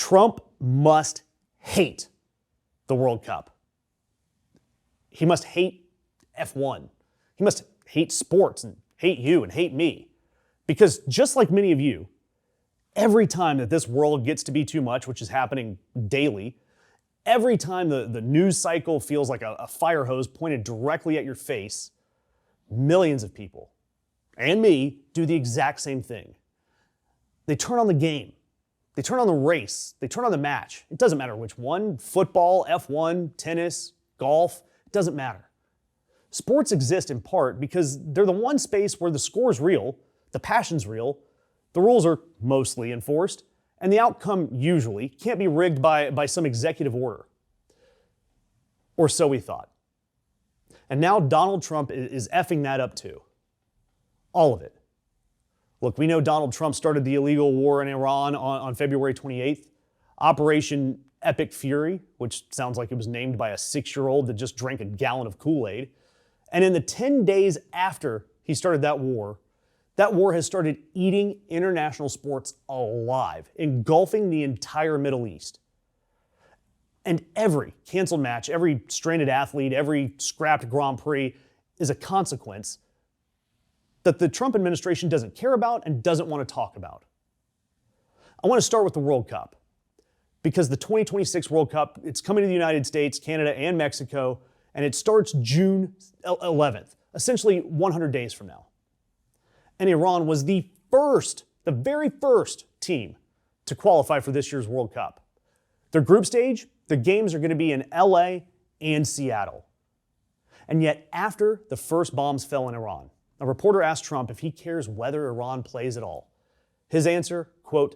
Trump must hate the World Cup. He must hate F1. He must hate sports and hate you and hate me. Because just like many of you, every time that this world gets to be too much, which is happening daily, every time the news cycle feels like a fire hose pointed directly at your face, millions of people, and me, do the exact same thing. They turn on the game. They turn on the race. They turn on the match. It doesn't matter which one, football, F1, tennis, golf, it doesn't matter. Sports exist in part because they're the one space where the score's real, the passion's real, the rules are mostly enforced, and the outcome usually can't be rigged by some executive order. Or so we thought. And now Donald Trump is effing that up too. All of it. Look, we know Donald Trump started the illegal war in Iran on February 28th. Operation Epic Fury, which sounds like it was named by a 6-year-old that just drank a gallon of Kool-Aid. And in the 10 days after he started that war has started eating international sports alive, engulfing the entire Middle East. And every canceled match, every stranded athlete, every scrapped Grand Prix is a consequence that the Trump administration doesn't care about and doesn't want to talk about. I want to start with the World Cup, because the 2026 World Cup, it's coming to the United States, Canada, and Mexico, and it starts June 11th, essentially 100 days from now. And Iran was the very first team to qualify for this year's World Cup. Their group stage, the games are going to be in LA and Seattle. And yet, after the first bombs fell in Iran, a reporter asked Trump if he cares whether Iran plays at all. His answer, quote,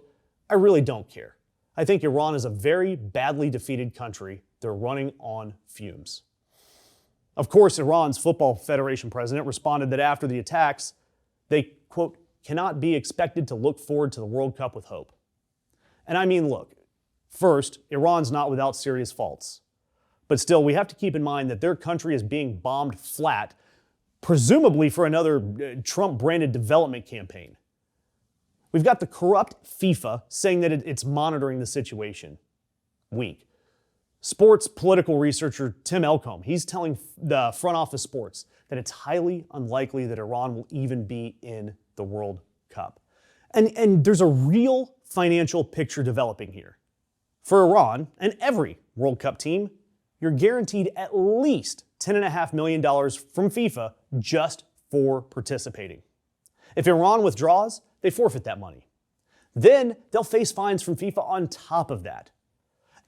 "I really don't care. I think Iran is a very badly defeated country. They're running on fumes." Of course, Iran's Football Federation president responded that after the attacks, they, quote, "cannot be expected to look forward to the World Cup with hope." And I mean, look, first, Iran's not without serious faults. But still, we have to keep in mind that their country is being bombed flat, presumably for another Trump-branded development campaign. We've got the corrupt FIFA saying that it's monitoring the situation. Weak. Sports political researcher Tim Elcombe, he's telling the Front Office Sports that it's highly unlikely that Iran will even be in the World Cup. And there's a real financial picture developing here. For Iran and every World Cup team, you're guaranteed at least $10.5 million from FIFA just for participating. If Iran withdraws, they forfeit that money. Then they'll face fines from FIFA on top of that.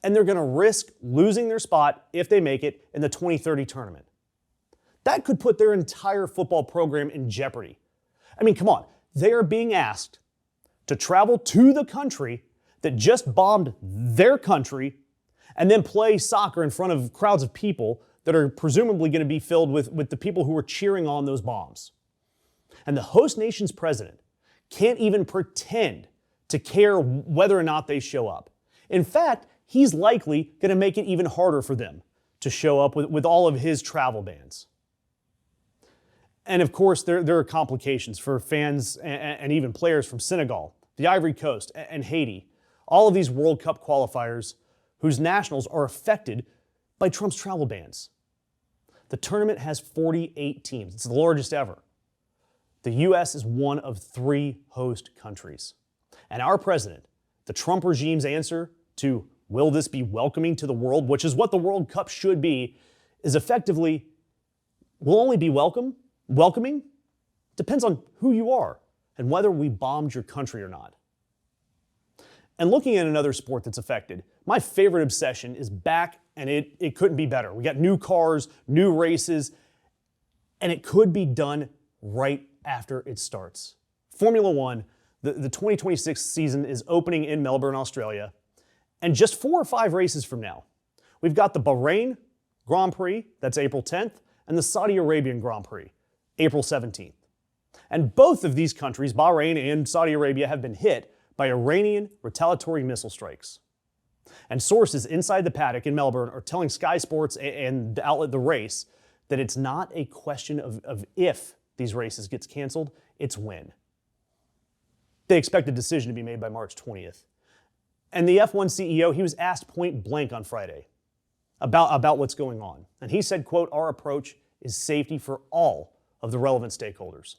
And they're going to risk losing their spot if they make it in the 2030 tournament. That could put their entire football program in jeopardy. I mean, come on. They are being asked to travel to the country that just bombed their country and then play soccer in front of crowds of people that are presumably going to be filled with the people who are cheering on those bombs. And the host nation's president can't even pretend to care whether or not they show up. In fact, he's likely going to make it even harder for them to show up with all of his travel bans. And of course, there are complications for fans and even players from Senegal, the Ivory Coast, and Haiti. All of these World Cup qualifiers whose nationals are affected by Trump's travel bans. The tournament has 48 teams. It's the largest ever. The U.S. is one of 3 host countries. And our president, the Trump regime's answer to will this be welcoming to the world, which is what the World Cup should be, is effectively, will only be welcoming, depends on who you are and whether we bombed your country or not. And looking at another sport that's affected, my favorite obsession is back, and it couldn't be better. We got new cars, new races, and it could be done right after it starts. Formula One, the 2026 season is opening in Melbourne, Australia, and just 4 or 5 races from now, we've got the Bahrain Grand Prix, that's April 10th, and the Saudi Arabian Grand Prix, April 17th. And both of these countries, Bahrain and Saudi Arabia, have been hit by Iranian retaliatory missile strikes. And sources inside the paddock in Melbourne are telling Sky Sports and the outlet The Race that it's not a question of if these races gets canceled, it's when. They expect a decision to be made by March 20th. And the F1 CEO, he was asked point blank on Friday about what's going on. And he said, quote, "Our approach is safety for all of the relevant stakeholders.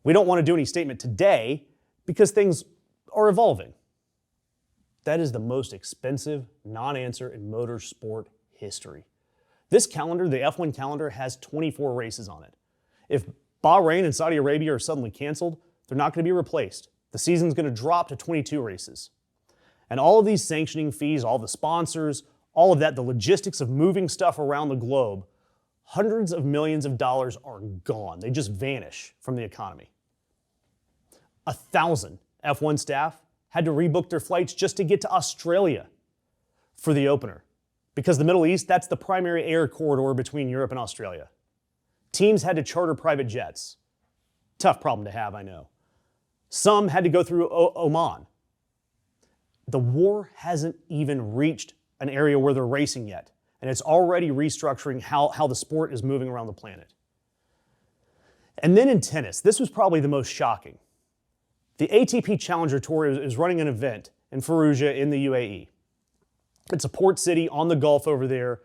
We don't want to do any statement today because things are evolving." That is the most expensive non-answer in motorsport history. This calendar, the F1 calendar, has 24 races on it. If Bahrain and Saudi Arabia are suddenly canceled, they're not going to be replaced. The season's going to drop to 22 races. And all of these sanctioning fees, all the sponsors, all of that, the logistics of moving stuff around the globe, hundreds of millions of dollars are gone. They just vanish from the economy. 1,000 F1 staff had to rebook their flights just to get to Australia for the opener. Because the Middle East, that's the primary air corridor between Europe and Australia. Teams had to charter private jets. Tough problem to have, I know. Some had to go through Oman. The war hasn't even reached an area where they're racing yet, and it's already restructuring how the sport is moving around the planet. And then in tennis, this was probably the most shocking. The ATP Challenger Tour is running an event in Fallujah in the UAE. It's a port city on the Gulf over there,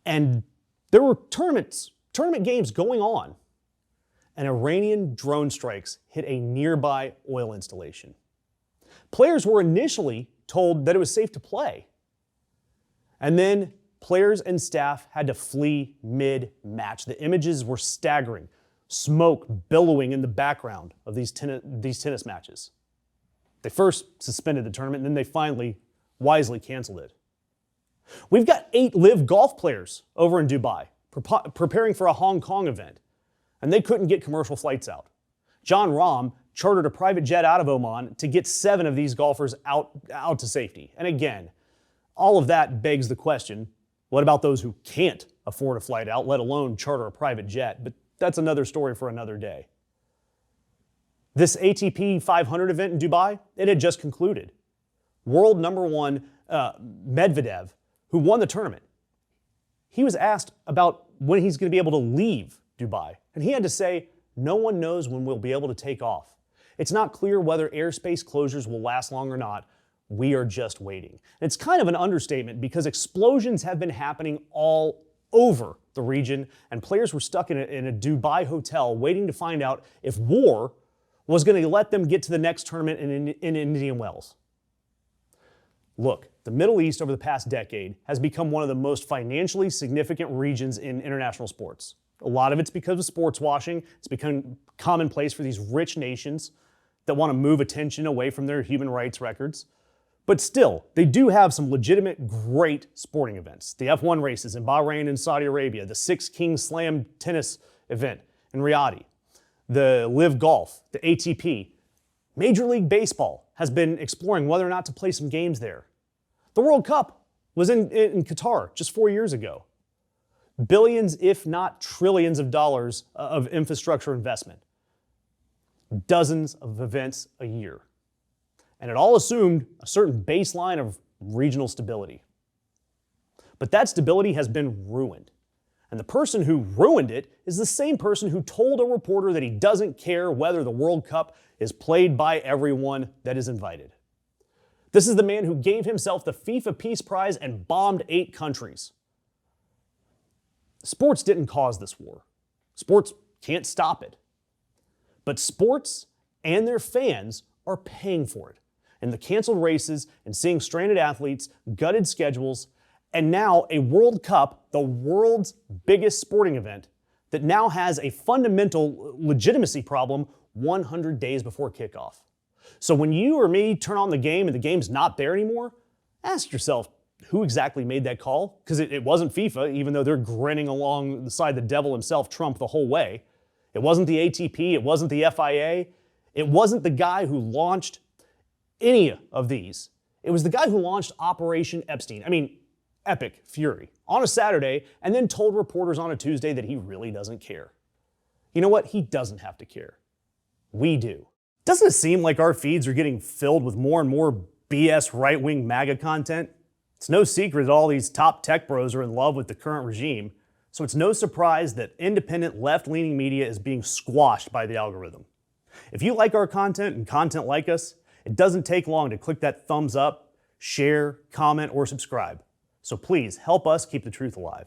and there were tournament games going on, and Iranian drone strikes hit a nearby oil installation. Players were initially told that it was safe to play, and then players and staff had to flee mid-match. The images were staggering. Smoke billowing in the background of these tennis matches. They first suspended the tournament, and then they finally wisely canceled it. We've got 8 LIV golf players over in Dubai preparing for a Hong Kong event, and they couldn't get commercial flights out. Jon Rahm chartered a private jet out of Oman to get 7 of these golfers out to safety. And again, all of that begs the question, what about those who can't afford a flight out, let alone charter a private jet? But that's another story for another day. This ATP 500 event in Dubai, it had just concluded. World number 1 Medvedev, who won the tournament, he was asked about when he's going to be able to leave Dubai. And he had to say, "No one knows when we'll be able to take off. It's not clear whether airspace closures will last long or not. We are just waiting." And it's kind of an understatement because explosions have been happening all over the region, and players were stuck in a Dubai hotel waiting to find out if war was going to let them get to the next tournament in Indian Wells. Look, the Middle East over the past decade has become one of the most financially significant regions in international sports. A lot of it's because of sports washing. It's become commonplace for these rich nations that want to move attention away from their human rights records. But still, they do have some legitimate great sporting events. The F1 races in Bahrain and Saudi Arabia, the Six Kings Slam tennis event in Riyadh, the LIV Golf, the ATP. Major League Baseball has been exploring whether or not to play some games there. The World Cup was in Qatar just 4 years ago. Billions, if not trillions of dollars of infrastructure investment. Dozens of events a year. And it all assumed a certain baseline of regional stability. But that stability has been ruined. And the person who ruined it is the same person who told a reporter that he doesn't care whether the World Cup is played by everyone that is invited. This is the man who gave himself the FIFA Peace Prize and bombed 8 countries. Sports didn't cause this war. Sports can't stop it. But sports and their fans are paying for it. And the canceled races and seeing stranded athletes, gutted schedules, and now a World Cup, the world's biggest sporting event, that now has a fundamental legitimacy problem 100 days before kickoff. So when you or me turn on the game and the game's not there anymore, ask yourself, who exactly made that call? Because it wasn't FIFA, even though they're grinning alongside the devil himself, Trump, the whole way. It wasn't the ATP, it wasn't the FIA, it wasn't the guy who launched any of these. It was the guy who launched Operation Epstein. Epic Fury, on a Saturday, and then told reporters on a Tuesday that he really doesn't care. You know what? He doesn't have to care. We do. Doesn't it seem like our feeds are getting filled with more and more BS right-wing MAGA content? It's no secret that all these top tech bros are in love with the current regime, so it's no surprise that independent left-leaning media is being squashed by the algorithm. If you like our content and content like us, It doesn't take long to click that thumbs up, share, comment, or subscribe. So please help us keep the truth alive.